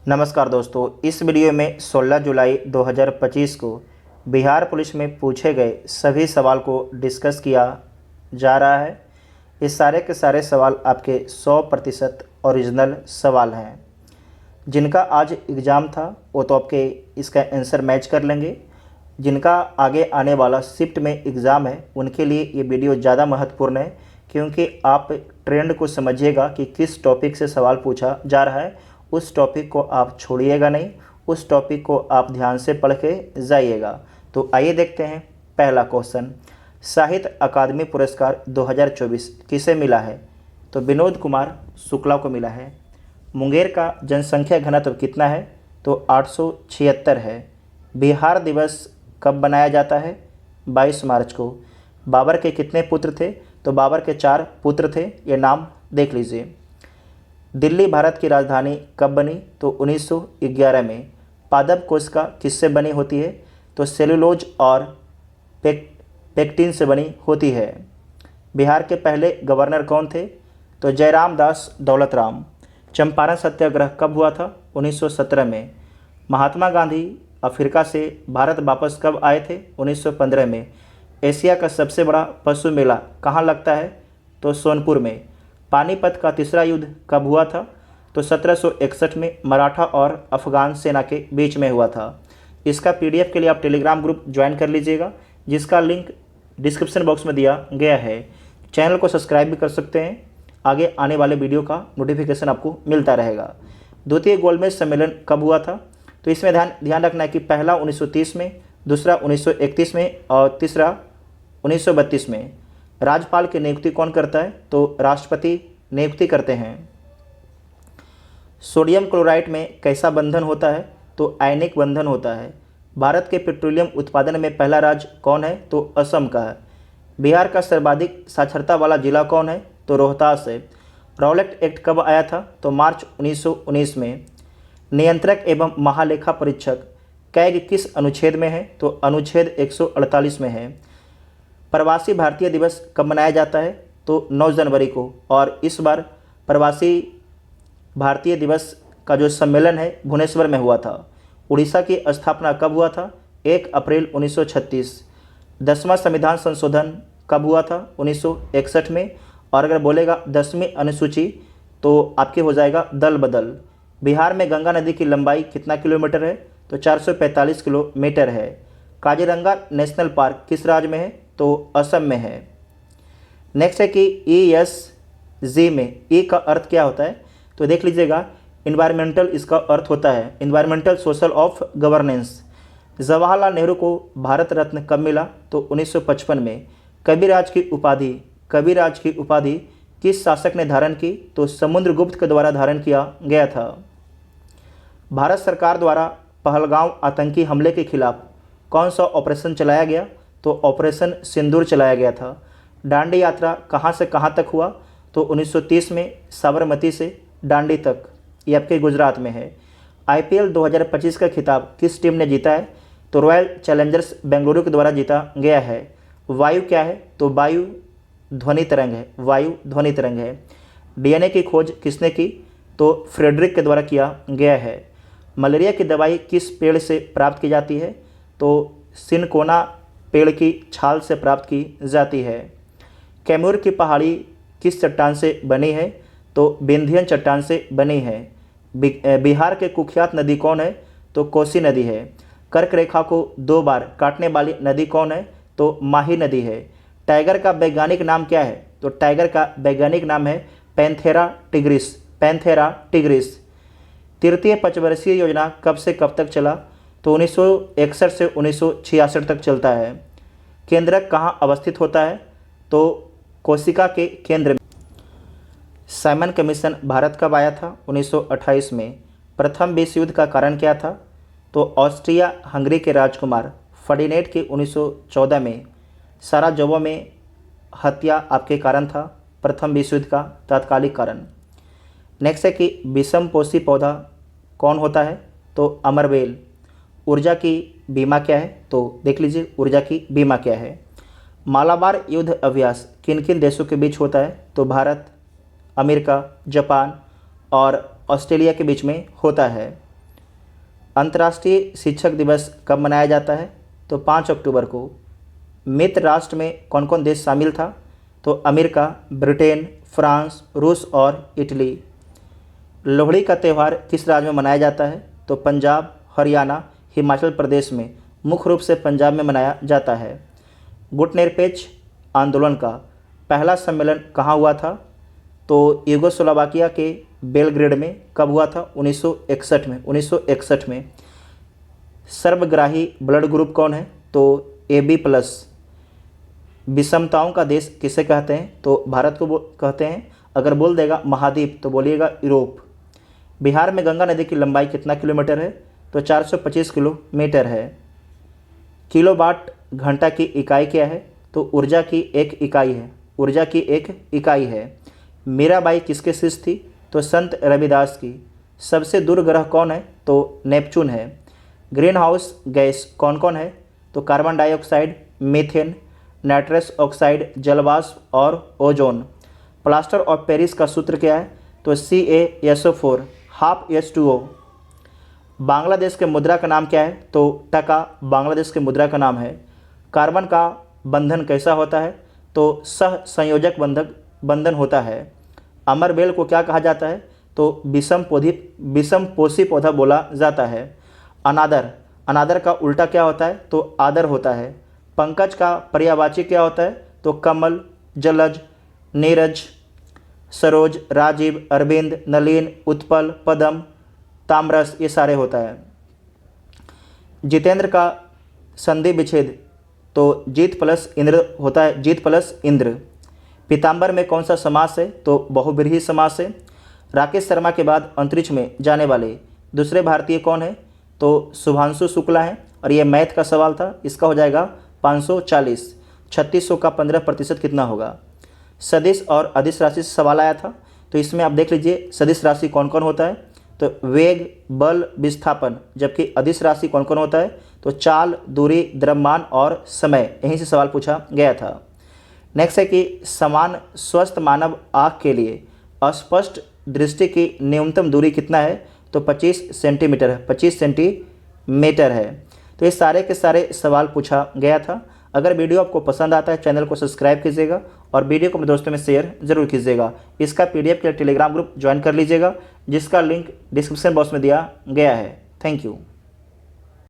नमस्कार दोस्तों, इस वीडियो में 16 जुलाई 2025 को बिहार पुलिस में पूछे गए सभी सवाल को डिस्कस किया जा रहा है। ये सारे के सारे सवाल आपके 100% ओरिजिनल सवाल हैं। जिनका आज एग्ज़ाम था वो तो आपके इसका आंसर मैच कर लेंगे। जिनका आगे आने वाला शिफ्ट में एग्ज़ाम है उनके लिए ये वीडियो ज़्यादा महत्वपूर्ण है, क्योंकि आप ट्रेंड को समझिएगा कि किस टॉपिक से सवाल पूछा जा रहा है। उस टॉपिक को आप छोड़िएगा नहीं, उस टॉपिक को आप ध्यान से पढ़ के जाइएगा। तो आइए देखते हैं पहला क्वेश्चन। साहित्य अकादमी पुरस्कार 2024 किसे मिला है? तो विनोद कुमार शुक्ला को मिला है। मुंगेर का जनसंख्या घनत्व कितना है? तो 876 है। बिहार दिवस कब मनाया जाता है? 22 मार्च को। बाबर के कितने पुत्र थे? तो बाबर के 4 पुत्र थे, ये नाम देख लीजिए। दिल्ली भारत की राजधानी कब बनी? तो 1911 में। पादप कोशिका किससे बनी होती है? तो सेलुलोज और पेक्टिन से बनी होती है। बिहार के पहले गवर्नर कौन थे? तो जयराम दास दौलतराम। चंपारण सत्याग्रह कब हुआ था? 1917 में। महात्मा गांधी अफ्रीका से भारत वापस कब आए थे? 1915 में। एशिया का सबसे बड़ा पशु मेला कहाँ लगता है? तो सोनपुर में। पानीपत का तीसरा युद्ध कब हुआ था? तो 1761 में मराठा और अफगान सेना के बीच में हुआ था। इसका पीडीएफ के लिए आप टेलीग्राम ग्रुप ज्वाइन कर लीजिएगा, जिसका लिंक डिस्क्रिप्शन बॉक्स में दिया गया है। चैनल को सब्सक्राइब भी कर सकते हैं, आगे आने वाले वीडियो का नोटिफिकेशन आपको मिलता रहेगा। द्वितीय गोलमेज सम्मेलन कब हुआ था? तो इसमें ध्यान रखना है कि पहला 1930 में, दूसरा 1931 में और तीसरा 1932 में। राज्यपाल की नियुक्ति कौन करता है? तो राष्ट्रपति नियुक्ति करते हैं। सोडियम क्लोराइड में कैसा बंधन होता है? तो आयनिक बंधन होता है। भारत के पेट्रोलियम उत्पादन में पहला राज्य कौन है? तो असम का है। बिहार का सर्वाधिक साक्षरता वाला जिला कौन है? तो रोहतास है। रॉलेट एक्ट कब आया था? तो मार्च 1919 में। नियंत्रक एवं महालेखा परीक्षक कैग किस अनुच्छेद में है? तो अनुच्छेद 148 में है। प्रवासी भारतीय दिवस कब मनाया जाता है? तो 9 जनवरी को। और इस बार प्रवासी भारतीय दिवस का जो सम्मेलन है भुवनेश्वर में हुआ था। उड़ीसा की स्थापना कब हुआ था? 1 अप्रैल 1936। 10वां संविधान संशोधन कब हुआ था? 1961 में। और अगर बोलेगा 10वीं अनुसूची तो आपके हो जाएगा दल बदल। बिहार में गंगा नदी की लंबाई कितना किलोमीटर है? तो 445 किलोमीटर है। काजीरंगा नेशनल पार्क किस राज्य में है? तो असम में है। नेक्स्ट है कि ESG में E का अर्थ क्या होता है? तो देख लीजिएगा, इन्वायरमेंटल इसका अर्थ होता है environmental social of governance. Jawaharlal Nehru को भारत रत्न कब मिला? तो 1955 में। कविराज की उपाधि किस शासक ने धारण की? तो समुद्रगुप्त के द्वारा धारण किया गया था। भारत सरकार द्वारा पहलगांव आतंकी हमले के खिलाफ कौन सा ऑपरेशन चलाया गया? तो ऑपरेशन सिंदूर चलाया गया था। दांडी यात्रा कहाँ से कहाँ तक हुआ? तो 1930 में साबरमती से दांडी तक, ये आपके गुजरात में है। IPL 2025 का खिताब किस टीम ने जीता है? तो रॉयल चैलेंजर्स बेंगलुरु के द्वारा जीता गया है। वायु क्या है? तो वायु ध्वनि तरंग है। वायु ध्वनि तरंग है। DNA की खोज किसने की? तो फ्रेडरिक के द्वारा किया गया है। मलेरिया की दवाई किस पेड़ से प्राप्त की जाती है? तो सिनकोना पेड़ की छाल से प्राप्त की जाती है। कैमूर की पहाड़ी किस चट्टान से बनी है? तो विंध्यन चट्टान से बनी है। बिहार के कुख्यात नदी कौन है? तो कोसी नदी है। कर्क रेखा को 2 बार काटने वाली नदी कौन है? तो माही नदी है। टाइगर का वैज्ञानिक नाम क्या है? तो टाइगर का वैज्ञानिक नाम है पैंथेरा टिग्रिस। Panthera tigris. तृतीय पंचवर्षीय योजना कब से कब तक चला? तो 1961 से 1966 तक चलता है। केंद्रक कहाँ अवस्थित होता है? तो कोशिका के केंद्र में। साइमन कमीशन भारत कब आया था? 1928 में। प्रथम विश्व युद्ध का कारण क्या था? तो ऑस्ट्रिया हंगरी के राजकुमार फर्डिनेंड की 1914 में साराजेवो में हत्या आपके कारण था, प्रथम विश्व युद्ध का तात्कालिक कारण। नेक्स्ट है कि विषमपोषी पौधा कौन होता है? तो अमरवेल। ऊर्जा की बीमा क्या है? तो देख लीजिए ऊर्जा की बीमा क्या है। मालाबार युद्ध अभ्यास किन किन देशों के बीच होता है? तो भारत, अमेरिका, जापान और ऑस्ट्रेलिया के बीच में होता है। अंतर्राष्ट्रीय शिक्षक दिवस कब मनाया जाता है? तो 5 अक्टूबर को। मित्र राष्ट्र में कौन कौन देश शामिल था? तो अमेरिका, ब्रिटेन, फ्रांस, रूस और इटली। लोहड़ी का त्यौहार किस राज्य में मनाया जाता है? तो पंजाब, हरियाणा, हिमाचल प्रदेश में, मुख्य रूप से पंजाब में मनाया जाता है। गुटनिरपेक्ष आंदोलन का पहला सम्मेलन कहाँ हुआ था? तो यूगोस्लाविया के बेलग्रेड में। कब हुआ था? 1961 में। 1961 में। सर्वग्राही ब्लड ग्रुप कौन है? तो AB+। विषमताओं का देश किसे कहते हैं? तो भारत को कहते हैं। अगर बोल देगा महाद्वीप तो बोलिएगा यूरोप। बिहार में गंगा नदी की लंबाई कितना किलोमीटर है? तो 425 किलोमीटर है। किलोवाट घंटा की इकाई क्या है? तो ऊर्जा की एक इकाई है। ऊर्जा की एक इकाई है। मीराबाई किसके शिष्य थी? तो संत रविदास की। सबसे दूर ग्रह कौन है? तो नेपच्यून है। ग्रीन हाउस गैस कौन कौन है? तो carbon dioxide, methane, nitrous oxide, जलवाष्प और ओजोन। प्लास्टर ऑफ पेरिस का सूत्र क्या है? तो CaSO4 12H2O। बांग्लादेश के मुद्रा का नाम क्या है? तो टका बांग्लादेश के मुद्रा का नाम है। कार्बन का बंधन कैसा होता है? तो सह संयोजक बंधन होता है। अमर बेल को क्या कहा जाता है? तो विषम पोषी पौधा बोला जाता है। अनादर का उल्टा क्या होता है? तो आदर होता है। पंकज का पर्यायवाची क्या होता है? तो कमल, जलज, नीरज, सरोज, राजीव, अरविंद, नलिन, उत्पल, पदम, ताम्रस, ये सारे होता है। जितेंद्र का संधि विच्छेद तो जीत प्लस इंद्र होता है। जीत प्लस इंद्र। पीताम्बर में कौन सा समास है? तो बहुब्रीहि समास है। राकेश शर्मा के बाद अंतरिक्ष में जाने वाले दूसरे भारतीय कौन है? तो शुभांशु शुक्ला है। और ये मैथ का सवाल था, इसका हो जाएगा 540। 3600 का 15% कितना होगा? सदिश और अदिश राशि से सवाल आया था, तो इसमें आप देख लीजिए सदिश राशि कौन कौन होता है। तो वेग, बल, विस्थापन। जबकि अदिश राशि कौन कौन होता है? तो चाल, दूरी, द्रव्यमान और समय। यहीं से सवाल पूछा गया था। नेक्स्ट है कि समान स्वस्थ मानव आँख के लिए अस्पष्ट दृष्टि की न्यूनतम दूरी कितना है? तो 25 सेंटीमीटर है। 25 सेंटीमीटर है। तो ये सारे के सारे सवाल पूछा गया था। अगर वीडियो आपको पसंद आता है चैनल को सब्सक्राइब कीजिएगा और वीडियो को अपने दोस्तों में शेयर जरूर कीजिएगा। इसका PDF के लिए टेलीग्राम ग्रुप ज्वाइन कर लीजिएगा, जिसका लिंक डिस्क्रिप्शन बॉक्स में दिया गया है। Thank you.